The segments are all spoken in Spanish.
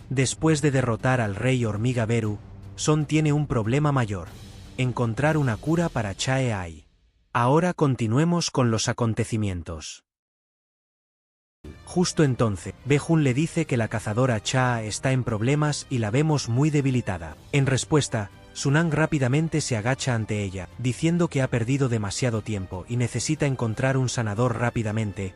Después de derrotar al rey hormiga Beru, Son tiene un problema mayor: encontrar una cura para Chae-ai. Ahora continuemos con los acontecimientos. Justo entonces, Bae-jun le dice que la cazadora Cha está en problemas y la vemos muy debilitada. En respuesta, Sunang rápidamente se agacha ante ella, diciendo que ha perdido demasiado tiempo y necesita encontrar un sanador rápidamente,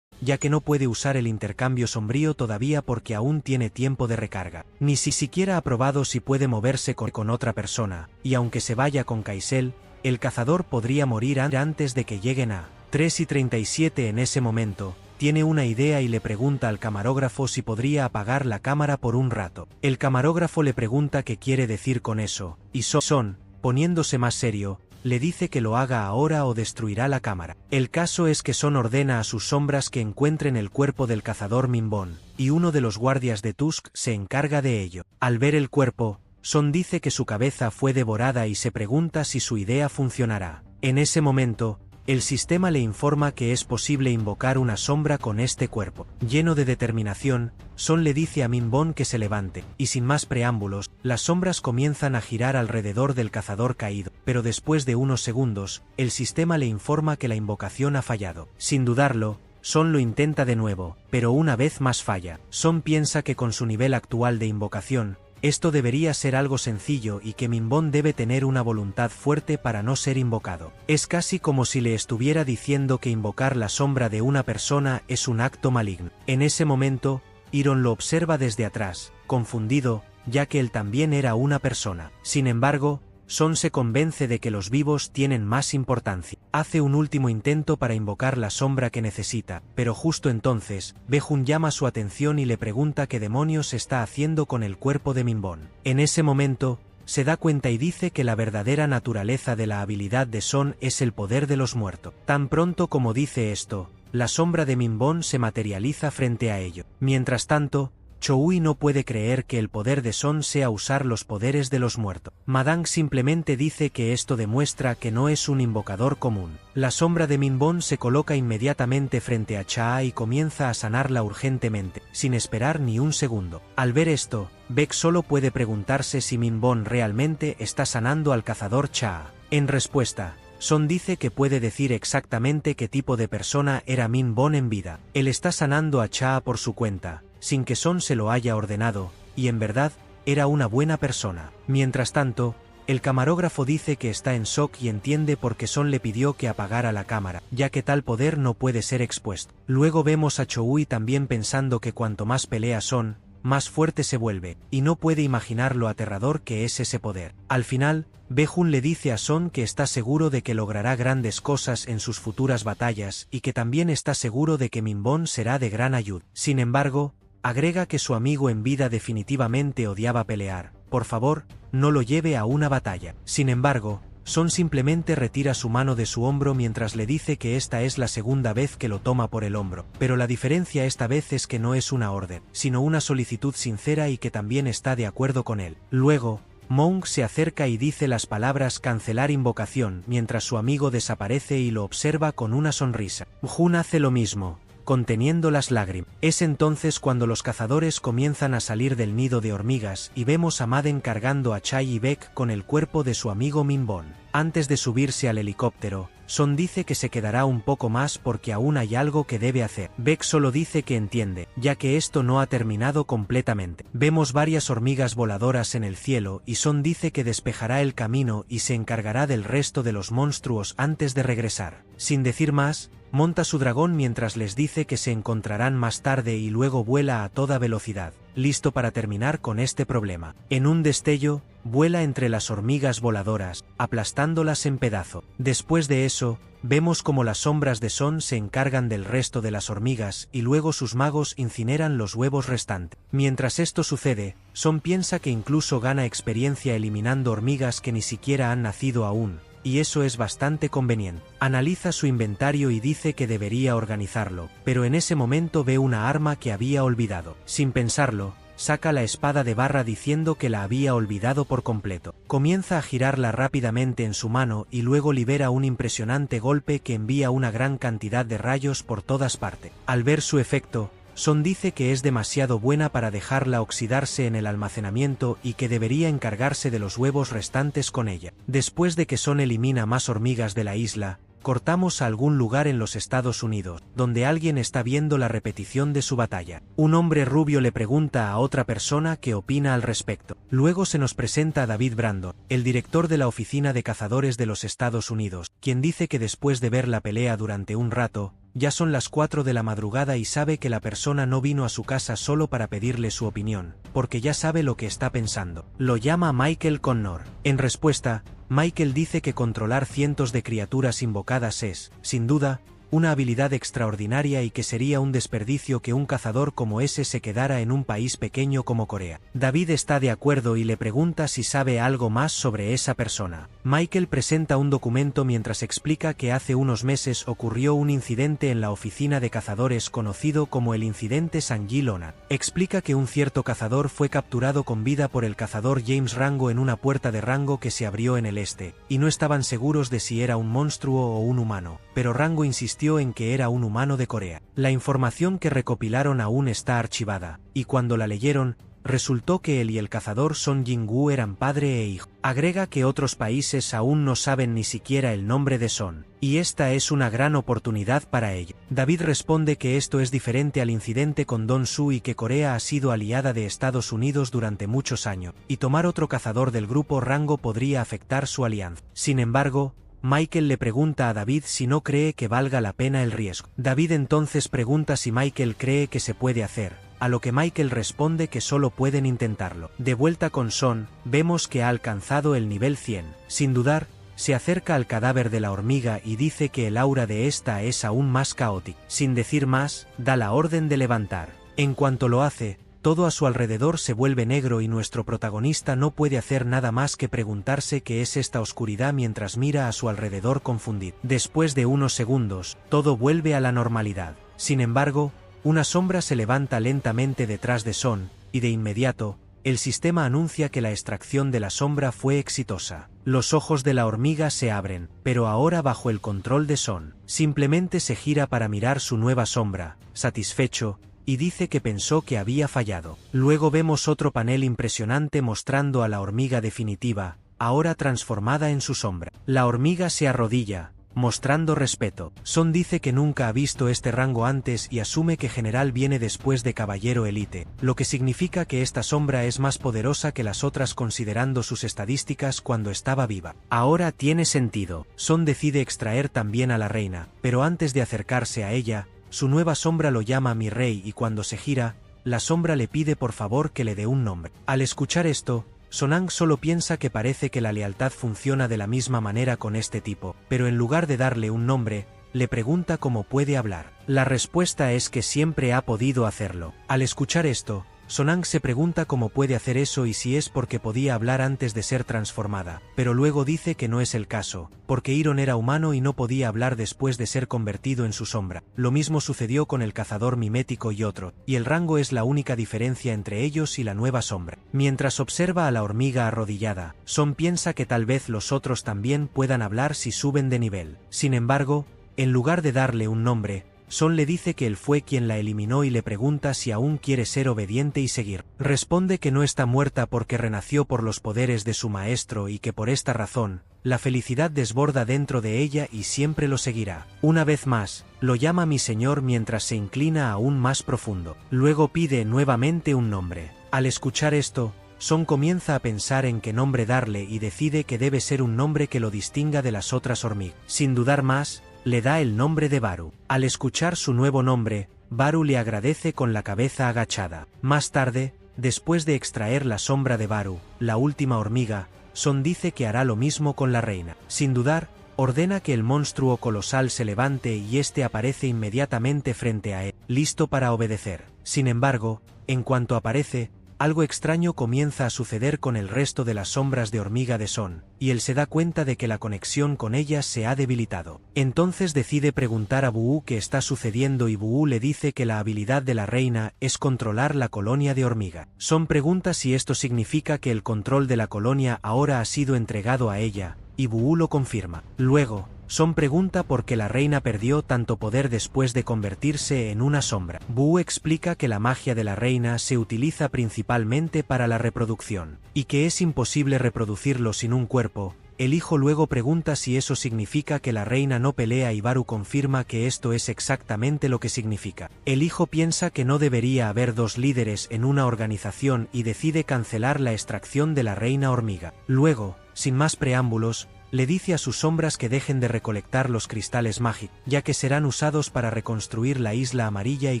ya que no puede usar el intercambio sombrío todavía porque aún tiene tiempo de recarga. Ni siquiera ha probado si puede moverse con otra persona, y aunque se vaya con Kaisel, el cazador podría morir antes de que lleguen a 3:37 en ese momento. Tiene una idea y le pregunta al camarógrafo si podría apagar la cámara por un rato. El camarógrafo le pregunta qué quiere decir con eso, y Son, poniéndose más serio, le dice que lo haga ahora o destruirá la cámara. El caso es que Son ordena a sus sombras que encuentren el cuerpo del cazador Minbon, y uno de los guardias de Tusk se encarga de ello. Al ver el cuerpo, Son dice que su cabeza fue devorada y se pregunta si su idea funcionará. En ese momento, el sistema le informa que es posible invocar una sombra con este cuerpo. Lleno de determinación, Son le dice a Minbon que se levante, y sin más preámbulos, las sombras comienzan a girar alrededor del cazador caído, pero después de unos segundos, el sistema le informa que la invocación ha fallado. Sin dudarlo, Son lo intenta de nuevo, pero una vez más falla. Son piensa que con su nivel actual de invocación, esto debería ser algo sencillo y que Minbon debe tener una voluntad fuerte para no ser invocado. Es casi como si le estuviera diciendo que invocar la sombra de una persona es un acto maligno. En ese momento, Iron lo observa desde atrás, confundido, ya que él también era una persona. Sin embargo, Son se convence de que los vivos tienen más importancia. Hace un último intento para invocar la sombra que necesita, pero justo entonces, Bae-jun llama su atención y le pregunta qué demonios está haciendo con el cuerpo de Minbon. En ese momento, se da cuenta y dice que la verdadera naturaleza de la habilidad de Son es el poder de los muertos. Tan pronto como dice esto, la sombra de Minbon se materializa frente a ello. Mientras tanto, Choui no puede creer que el poder de Son sea usar los poderes de los muertos. Madang simplemente dice que esto demuestra que no es un invocador común. La sombra de Minbon se coloca inmediatamente frente a Cha y comienza a sanarla urgentemente, sin esperar ni un segundo. Al ver esto, Baek solo puede preguntarse si Minbon realmente está sanando al cazador Cha. En respuesta, Son dice que puede decir exactamente qué tipo de persona era Minbon en vida. Él está sanando a Cha por su cuenta, sin que Son se lo haya ordenado, y en verdad, era una buena persona. Mientras tanto, el camarógrafo dice que está en shock y entiende por qué Son le pidió que apagara la cámara, ya que tal poder no puede ser expuesto. Luego vemos a Choui también pensando que cuanto más pelea Son, más fuerte se vuelve, y no puede imaginar lo aterrador que es ese poder. Al final, Bae-jun le dice a Son que está seguro de que logrará grandes cosas en sus futuras batallas y que también está seguro de que Minbon será de gran ayuda. Sin embargo, agrega que su amigo en vida definitivamente odiaba pelear. Por favor, no lo lleve a una batalla. Sin embargo, Son simplemente retira su mano de su hombro mientras le dice que esta es la segunda vez que lo toma por el hombro. Pero la diferencia esta vez es que no es una orden, sino una solicitud sincera y que también está de acuerdo con él. Luego, Monk se acerca y dice las palabras cancelar invocación mientras su amigo desaparece y lo observa con una sonrisa. Jun hace lo mismo, conteniendo las lágrimas. Es entonces cuando los cazadores comienzan a salir del nido de hormigas y vemos a Maden cargando a Chai y Baek con el cuerpo de su amigo Minbon. Antes de subirse al helicóptero, Son dice que se quedará un poco más porque aún hay algo que debe hacer. Baek solo dice que entiende, ya que esto no ha terminado completamente. Vemos varias hormigas voladoras en el cielo y Son dice que despejará el camino y se encargará del resto de los monstruos antes de regresar. Sin decir más, monta su dragón mientras les dice que se encontrarán más tarde y luego vuela a toda velocidad, listo para terminar con este problema. En un destello, vuela entre las hormigas voladoras, aplastándolas en pedazo. Después de eso, vemos como las sombras de Son se encargan del resto de las hormigas y luego sus magos incineran los huevos restantes. Mientras esto sucede, Son piensa que incluso gana experiencia eliminando hormigas que ni siquiera han nacido aún, y eso es bastante conveniente. Analiza su inventario y dice que debería organizarlo, pero en ese momento ve una arma que había olvidado. Sin pensarlo, saca la espada de barra diciendo que la había olvidado por completo. Comienza a girarla rápidamente en su mano y luego libera un impresionante golpe que envía una gran cantidad de rayos por todas partes. Al ver su efecto, Son dice que es demasiado buena para dejarla oxidarse en el almacenamiento y que debería encargarse de los huevos restantes con ella. Después de que Son elimina más hormigas de la isla, cortamos a algún lugar en los Estados Unidos, donde alguien está viendo la repetición de su batalla. Un hombre rubio le pregunta a otra persona qué opina al respecto. Luego se nos presenta a David Brandon, el director de la Oficina de Cazadores de los Estados Unidos, quien dice que después de ver la pelea durante un rato, ya son las 4 de la madrugada y sabe que la persona no vino a su casa solo para pedirle su opinión, porque ya sabe lo que está pensando. Lo llama Michael Connor. En respuesta, Michael dice que controlar cientos de criaturas invocadas es, sin duda, una habilidad extraordinaria y que sería un desperdicio que un cazador como ese se quedara en un país pequeño como Corea. David está de acuerdo y le pregunta si sabe algo más sobre esa persona. Michael presenta un documento mientras explica que hace unos meses ocurrió un incidente en la oficina de cazadores conocido como el incidente Sanji Lona. Explica que un cierto cazador fue capturado con vida por el cazador James Rango en una puerta de Rango que se abrió en el este, y no estaban seguros de si era un monstruo o un humano, pero Rango insistió en que era un humano de Corea. La información que recopilaron aún está archivada, y cuando la leyeron, resultó que él y el cazador Son Jin-woo eran padre e hijo. Agrega que otros países aún no saben ni siquiera el nombre de Son, y esta es una gran oportunidad para ello. David responde que esto es diferente al incidente con Don-su y que Corea ha sido aliada de Estados Unidos durante muchos años, y tomar otro cazador del grupo Rango podría afectar su alianza. Sin embargo, Michael le pregunta a David si no cree que valga la pena el riesgo. David entonces pregunta si Michael cree que se puede hacer, a lo que Michael responde que solo pueden intentarlo. De vuelta con Son, vemos que ha alcanzado el nivel 100. Sin dudar, se acerca al cadáver de la hormiga y dice que el aura de esta es aún más caótica. Sin decir más, da la orden de levantar. En cuanto lo hace, todo a su alrededor se vuelve negro y nuestro protagonista no puede hacer nada más que preguntarse qué es esta oscuridad mientras mira a su alrededor confundido. Después de unos segundos, todo vuelve a la normalidad. Sin embargo, una sombra se levanta lentamente detrás de Son, y de inmediato, el sistema anuncia que la extracción de la sombra fue exitosa. Los ojos de la hormiga se abren, pero ahora bajo el control de Son. Simplemente se gira para mirar su nueva sombra, satisfecho, y dice que pensó que había fallado. Luego vemos otro panel impresionante mostrando a la hormiga definitiva, ahora transformada en su sombra. La hormiga se arrodilla, mostrando respeto. Son dice que nunca ha visto este rango antes y asume que general viene después de caballero elite, lo que significa que esta sombra es más poderosa que las otras considerando sus estadísticas cuando estaba viva. Ahora tiene sentido. Son decide extraer también a la reina, pero antes de acercarse a ella, su nueva sombra lo llama mi rey y cuando se gira, la sombra le pide por favor que le dé un nombre. Al escuchar esto, Sonang solo piensa que parece que la lealtad funciona de la misma manera con este tipo, pero en lugar de darle un nombre, le pregunta cómo puede hablar. La respuesta es que siempre ha podido hacerlo. Al escuchar esto, Sonang se pregunta cómo puede hacer eso y si es porque podía hablar antes de ser transformada, pero luego dice que no es el caso, porque Iron era humano y no podía hablar después de ser convertido en su sombra. Lo mismo sucedió con el cazador mimético y otro, y el rango es la única diferencia entre ellos y la nueva sombra. Mientras observa a la hormiga arrodillada, Son piensa que tal vez los otros también puedan hablar si suben de nivel. Sin embargo, en lugar de darle un nombre, Son le dice que él fue quien la eliminó y le pregunta si aún quiere ser obediente y seguir. Responde que no está muerta porque renació por los poderes de su maestro y que por esta razón, la felicidad desborda dentro de ella y siempre lo seguirá. Una vez más, lo llama mi señor mientras se inclina aún más profundo. Luego pide nuevamente un nombre. Al escuchar esto, Son comienza a pensar en qué nombre darle y decide que debe ser un nombre que lo distinga de las otras hormigas. Sin dudar más, le da el nombre de Baru. Al escuchar su nuevo nombre, Baru le agradece con la cabeza agachada. Más tarde, después de extraer la sombra de Baru, la última hormiga, Son dice que hará lo mismo con la reina. Sin dudar, ordena que el monstruo colosal se levante y este aparece inmediatamente frente a él, listo para obedecer. Sin embargo, en cuanto aparece, algo extraño comienza a suceder con el resto de las sombras de hormiga de Son, y él se da cuenta de que la conexión con ellas se ha debilitado. Entonces decide preguntar a Buu qué está sucediendo y Buu le dice que la habilidad de la reina es controlar la colonia de hormiga. Son pregunta si esto significa que el control de la colonia ahora ha sido entregado a ella, y Buu lo confirma. Luego, Son pregunta por qué la reina perdió tanto poder después de convertirse en una sombra. Boo explica que la magia de la reina se utiliza principalmente para la reproducción, y que es imposible reproducirlo sin un cuerpo. El hijo luego pregunta si eso significa que la reina no pelea y Baru confirma que esto es exactamente lo que significa. El hijo piensa que no debería haber dos líderes en una organización y decide cancelar la extracción de la reina hormiga. Luego, sin más preámbulos, le dice a sus sombras que dejen de recolectar los cristales mágicos, ya que serán usados para reconstruir la isla amarilla y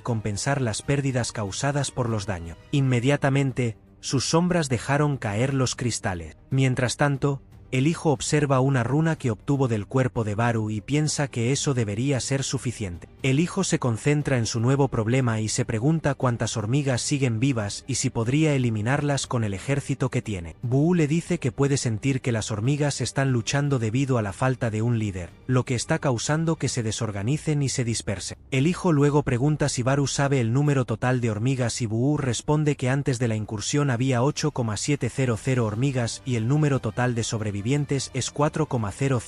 compensar las pérdidas causadas por los daños. Inmediatamente, sus sombras dejaron caer los cristales. Mientras tanto, el hijo observa una runa que obtuvo del cuerpo de Baru y piensa que eso debería ser suficiente. El hijo se concentra en su nuevo problema y se pregunta cuántas hormigas siguen vivas y si podría eliminarlas con el ejército que tiene. Boo le dice que puede sentir que las hormigas están luchando debido a la falta de un líder, lo que está causando que se desorganicen y se dispersen. El hijo luego pregunta si Baru sabe el número total de hormigas y Boo responde que antes de la incursión había 8,700 hormigas y el número total de sobrevivientes es 4,000.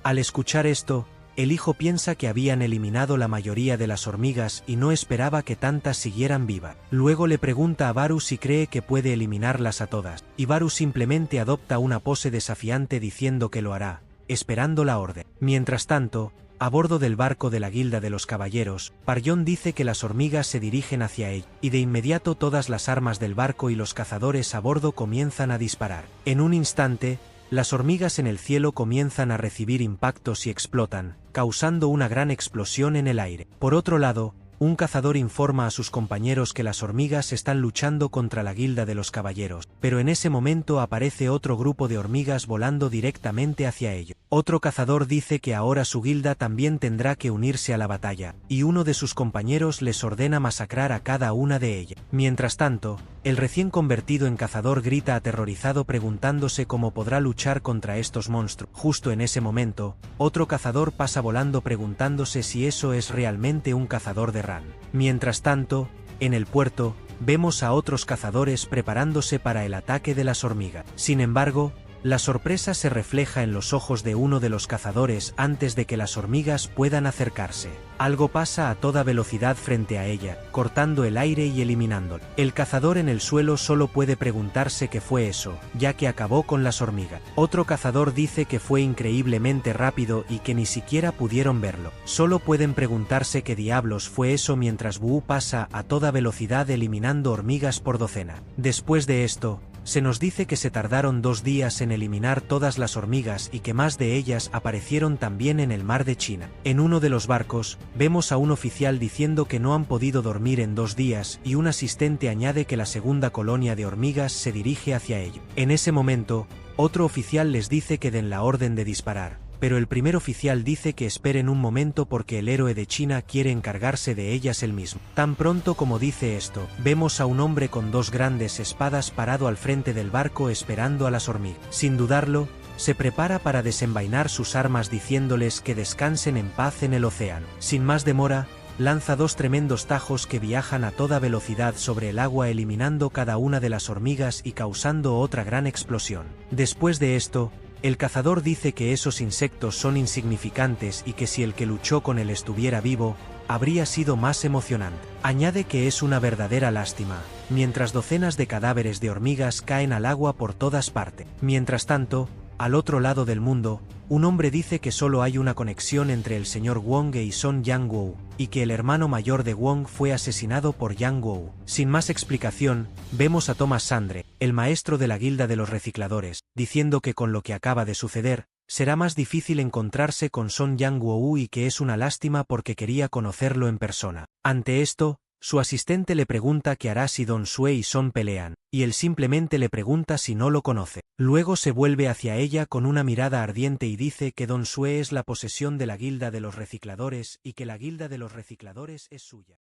Al escuchar esto, el hijo piensa que habían eliminado la mayoría de las hormigas y no esperaba que tantas siguieran vivas. Luego le pregunta a Baru si cree que puede eliminarlas a todas, y Baru simplemente adopta una pose desafiante diciendo que lo hará, esperando la orden. Mientras tanto, a bordo del barco de la Guilda de los Caballeros, Parjon dice que las hormigas se dirigen hacia él, y de inmediato todas las armas del barco y los cazadores a bordo comienzan a disparar. En un instante, las hormigas en el cielo comienzan a recibir impactos y explotan, causando una gran explosión en el aire. Por otro lado, un cazador informa a sus compañeros que las hormigas están luchando contra la Guilda de los Caballeros, pero en ese momento aparece otro grupo de hormigas volando directamente hacia ellos. Otro cazador dice que ahora su guilda también tendrá que unirse a la batalla, y uno de sus compañeros les ordena masacrar a cada una de ellas. Mientras tanto, el recién convertido en cazador grita aterrorizado preguntándose cómo podrá luchar contra estos monstruos. Justo en ese momento, otro cazador pasa volando preguntándose si eso es realmente un cazador de Ran. Mientras tanto, en el puerto, vemos a otros cazadores preparándose para el ataque de las hormigas. Sin embargo, la sorpresa se refleja en los ojos de uno de los cazadores antes de que las hormigas puedan acercarse. Algo pasa a toda velocidad frente a ella, cortando el aire y eliminándolo. El cazador en el suelo solo puede preguntarse qué fue eso, ya que acabó con las hormigas. Otro cazador dice que fue increíblemente rápido y que ni siquiera pudieron verlo. Solo pueden preguntarse qué diablos fue eso mientras Boo pasa a toda velocidad eliminando hormigas por docena. Después de esto, se nos dice que se tardaron 2 días en eliminar todas las hormigas y que más de ellas aparecieron también en el mar de China. En uno de los barcos, vemos a un oficial diciendo que no han podido dormir en 2 días y un asistente añade que la segunda colonia de hormigas se dirige hacia ellos. En ese momento, otro oficial les dice que den la orden de disparar, pero el primer oficial dice que esperen un momento porque el héroe de China quiere encargarse de ellas él mismo. Tan pronto como dice esto, vemos a un hombre con 2 grandes espadas parado al frente del barco esperando a las hormigas. Sin dudarlo, se prepara para desenvainar sus armas diciéndoles que descansen en paz en el océano. Sin más demora, lanza 2 tremendos tajos que viajan a toda velocidad sobre el agua eliminando cada una de las hormigas y causando otra gran explosión. Después de esto, el cazador dice que esos insectos son insignificantes y que si el que luchó con él estuviera vivo, habría sido más emocionante. Añade que es una verdadera lástima, mientras docenas de cadáveres de hormigas caen al agua por todas partes. Mientras tanto, al otro lado del mundo, un hombre dice que solo hay una conexión entre el señor Wong y Son Yang-woo, y que el hermano mayor de Wong fue asesinado por Yang-woo. Sin más explicación, vemos a Thomas Sandre, el maestro de la Guilda de los Recicladores, diciendo que con lo que acaba de suceder, será más difícil encontrarse con Son Yang-woo y que es una lástima porque quería conocerlo en persona. Ante esto, su asistente le pregunta qué hará si Don Sue y Son pelean, y él simplemente le pregunta si no lo conoce. Luego se vuelve hacia ella con una mirada ardiente y dice que Don Sue es la posesión de la Guilda de los Recicladores y que la Guilda de los Recicladores es suya.